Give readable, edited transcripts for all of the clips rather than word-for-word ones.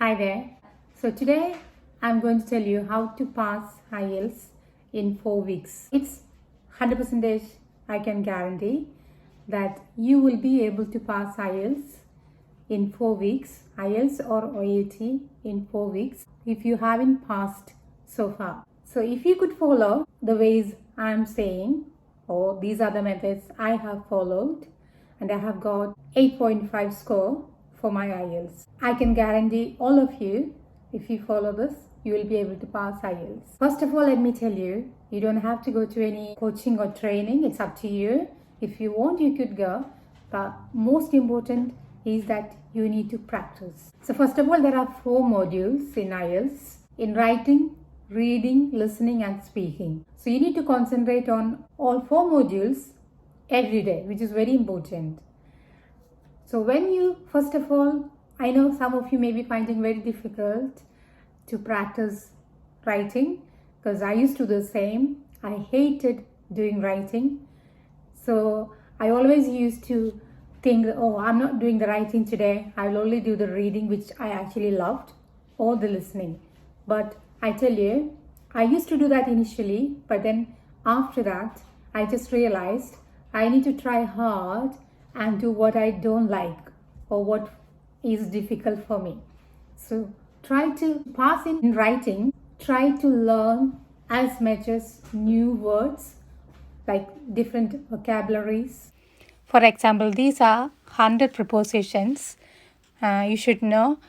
Hi there. So today I'm going to tell you how to pass IELTS in 4 weeks. It's 100% I can guarantee that you will be able to pass IELTS in 4 weeks, IELTS or OET in 4 weeks if you haven't passed so far. So if you could follow the ways I'm saying, or these are the methods I have followed, and I have got 8.5 score for my IELTS. I can guarantee all of you, if you follow this, you will be able to pass IELTS. First of all, let me tell you, you don't have to go to any coaching or training. It's up to you. If you want, you could go. But most important is that you need to practice. So first of all, there are 4 modules in IELTS. In writing, reading, listening and speaking. So you need to concentrate on all 4 modules every day, which is very important. So when you, first of all, I know some of you may be finding very difficult to practice writing because I used to do the same. I hated doing writing. So I always used to think, oh, I'm not doing the writing today. I'll only do the reading, which I actually loved, or the listening. But I tell you, I used to do that initially, but then after that, I just realized I need to try hard and do what I don't like or what is difficult for me. So try to pass in writing, try to learn as much as new words, like different vocabularies. For example, these are 100 prepositions. You should know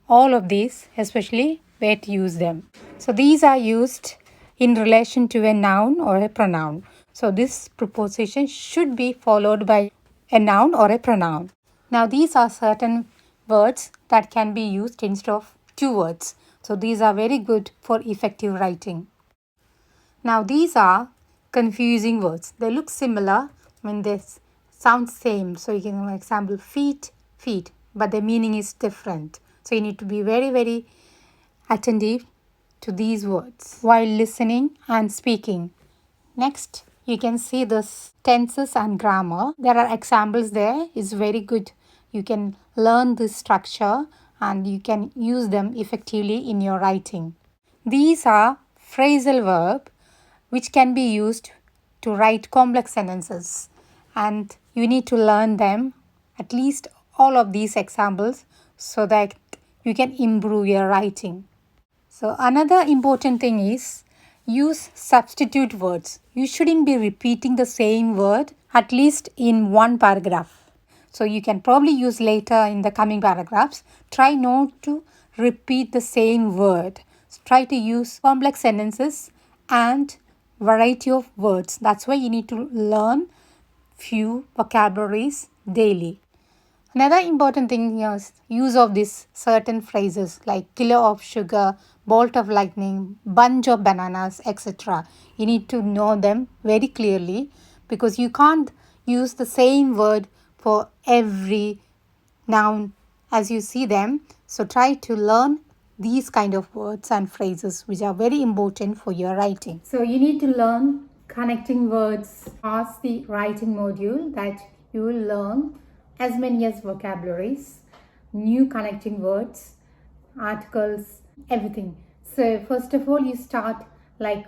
all of these, especially where to use them. So these are used in relation to a noun or a pronoun. So this preposition should be followed by a noun or a pronoun. Now these are certain words that can be used instead of 2 words. So these are very good for effective writing. Now these are confusing words. They look similar when they sound same. So you can, for example, feet, but the meaning is different. So you need to be very attentive to these words while listening and speaking. Next, you can see this tenses and grammar. There are examples there. It's very good. You can learn this structure and you can use them effectively in your writing. These are phrasal verb which can be used to write complex sentences, and you need to learn them, at least all of these examples, so that you can improve your writing. So another important thing is use substitute words. You shouldn't be repeating the same word at least in one paragraph. So you can probably use later in the coming paragraphs. Try not to repeat the same word. So try to use complex sentences and variety of words. That's why you need to learn few vocabularies daily. Another important thing is use of these certain phrases like kilo of sugar, bolt of lightning, bunch of bananas, etc. You need to know them very clearly because you can't use the same word for every noun as you see them. So try to learn these kind of words and phrases which are very important for your writing. So you need to learn connecting words past the writing module, that you will learn as many as vocabularies, new connecting words, articles, everything. So first of all, you start like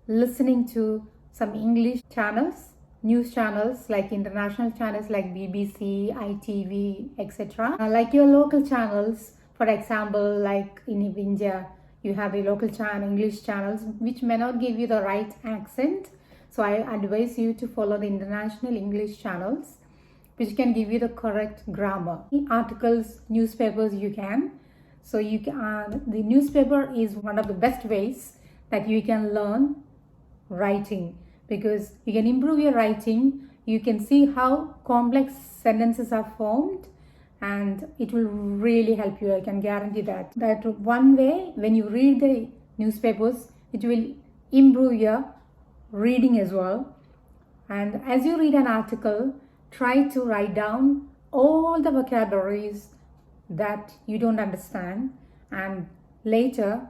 listening to some English channels, news channels like international channels like BBC, ITV, etc. Like your local channels, for example, like in India, you have a local channel, English channels, which may not give you the right accent. So I advise you to follow the international English channels, which can give you the correct grammar. Articles, newspapers, you can. So you can, the newspaper is one of the best ways that you can learn writing, because you can improve your writing. You can see how complex sentences are formed and it will really help you. I can guarantee that. That one way, when you read the newspapers, it will improve your reading as well. And as you read an article, try to write down all the vocabularies that you don't understand, and later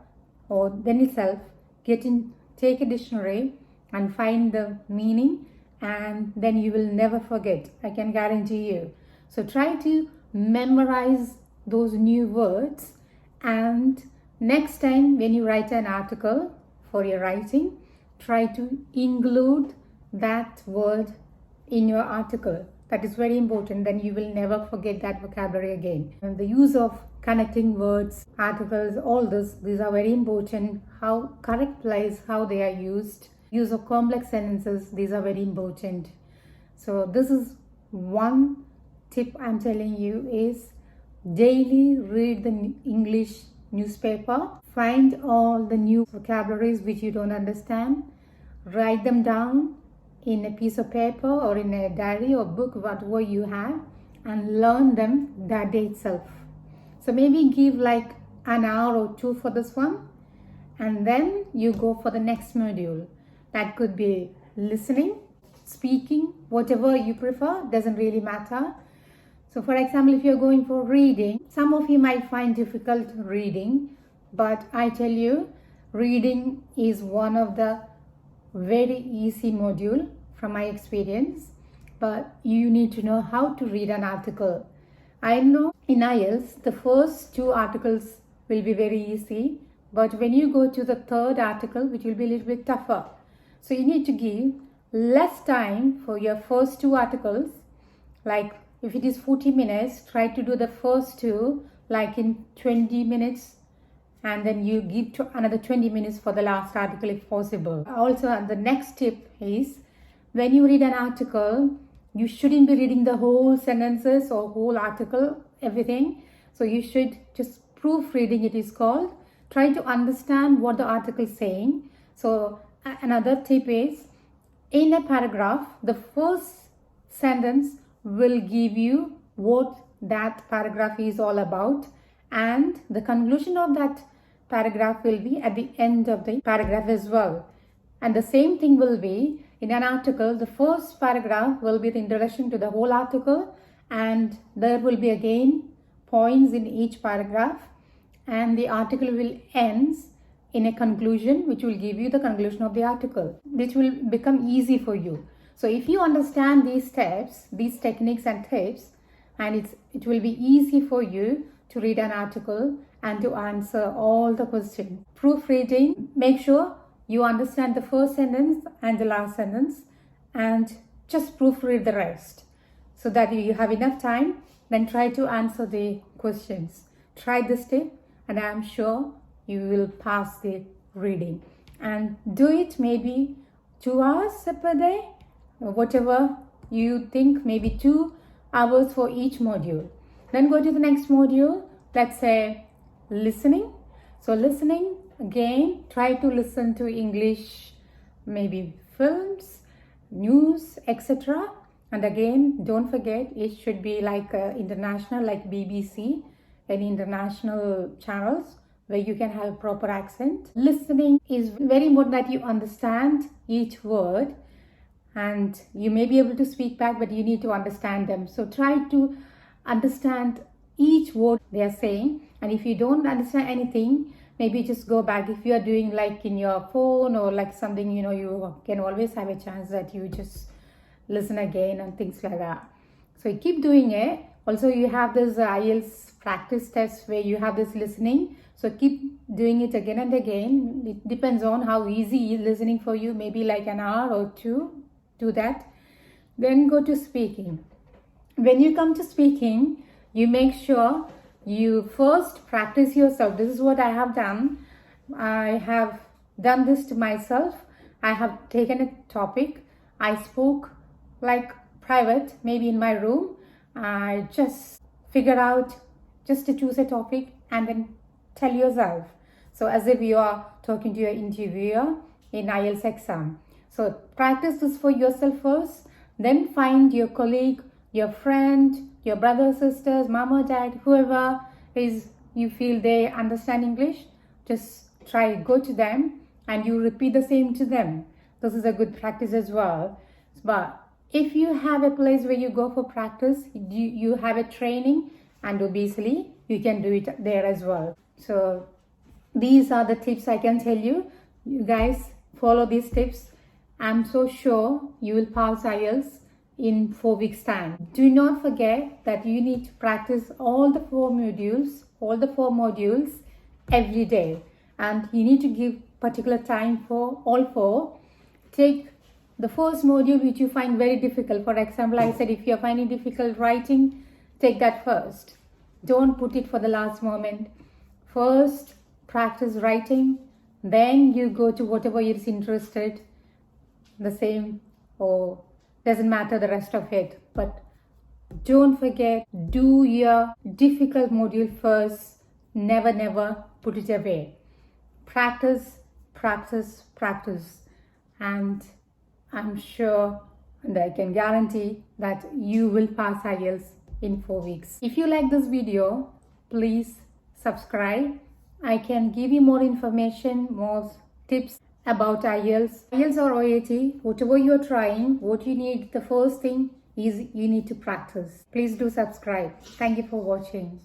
or then itself take a dictionary and find the meaning, and then you will never forget. I can guarantee you. So try to memorize those new words And next time when you write an article for your writing, try to include that word in your article. That is very important. Then you will never forget that vocabulary again. And the use of connecting words, articles, all these are very important. How correct place, how they are used. Use of complex sentences, these are very important. So this is one tip I'm telling you is daily read the English newspaper. Find all the new vocabularies which you don't understand. Write them down in a piece of paper or in a diary or book, whatever you have, and learn them that day itself. So maybe give like an hour or two for this one, and then you go for the next module. That could be listening, speaking, whatever you prefer, doesn't really matter. So for example, if you're going for reading, some of you might find difficult reading, but I tell you, reading is one of the very easy module from my experience, but you need to know how to read an article. I know in IELTS, the first two articles will be very easy, but when you go to the third article, which will be a little bit tougher. So you need to give less time for your first two articles. Like if it is 40 minutes, try to do the first two like in 20 minutes, and then you give to another 20 minutes for the last article if possible. Also, the next tip is when you read an article, you shouldn't be reading the whole sentences or whole article, everything. So you should just proofreading, it is called. Try to understand what the article is saying. So another tip is, in a paragraph, the first sentence will give you what that paragraph is all about, and the conclusion of that paragraph will be at the end of the paragraph as well. And the same thing will be in an article. The first paragraph will be the introduction to the whole article, and there will be again points in each paragraph, and the article will end in a conclusion which will give you the conclusion of the article, which will become easy for you. So if you understand these steps, these techniques and tips, and it will be easy for you to read an article and to answer all the questions. Proofreading, make sure you understand the first sentence and the last sentence, and just proofread the rest so that you have enough time. Then try to answer the questions. Try this tip, and I am sure you will pass the reading. And do it maybe 2 hours per day, whatever you think, maybe 2 hours for each module. Then go to the next module, let's say listening. So listening, again, try to listen to English, maybe films, news, etc. And again, don't forget, it should be like international, like BBC, any international channels where you can have a proper accent. Listening is very important that you understand each word, and you may be able to speak back, but you need to understand them. So try to understand each word they are saying, and if you don't understand anything, maybe just go back. If you are doing like in your phone or like something, you can always have a chance that you just listen again and things like that. So you keep doing it. Also, you have this IELTS practice test where you have this listening. So keep doing it again and again. It depends on how easy is listening for you. Maybe like an hour or two. Do that. Then go to speaking. When you come to speaking, you make sure you first practice yourself. This is what I have done. I have done this to myself. I have taken a topic. I spoke like private, maybe in my room. I just figure out just to choose a topic and then tell yourself. So as if you are talking to your interviewer in IELTS exam. So practice this for yourself first. Then find your colleague, your friend, your brothers, sisters, mama, dad, whoever is you feel they understand English. Just try, go to them and you repeat the same to them. This is a good practice as well. But if you have a place where you go for practice, you have a training, and obviously you can do it there as well. So these are the tips I can tell you. You guys follow these tips. I'm so sure you will pass IELTS in 4 weeks time. Do not forget that you need to practice all the 4 modules every day, and you need to give particular time for all four. Take the first module which you find very difficult. For example, I said if you're finding difficult writing, take that first. Don't put it for the last moment. First, practice writing, then you go to whatever you're interested, the same, or doesn't matter the rest of it. But don't forget, do your difficult module first. Never put it away. Practice, practice, practice. And I'm sure and I can guarantee that you will pass IELTS in 4 weeks. If you like this video, please subscribe. I can give you more information, more tips about IELTS. IELTS or OET, whatever you're trying, what you need, the first thing is you need to practice. Please do subscribe. Thank you for watching.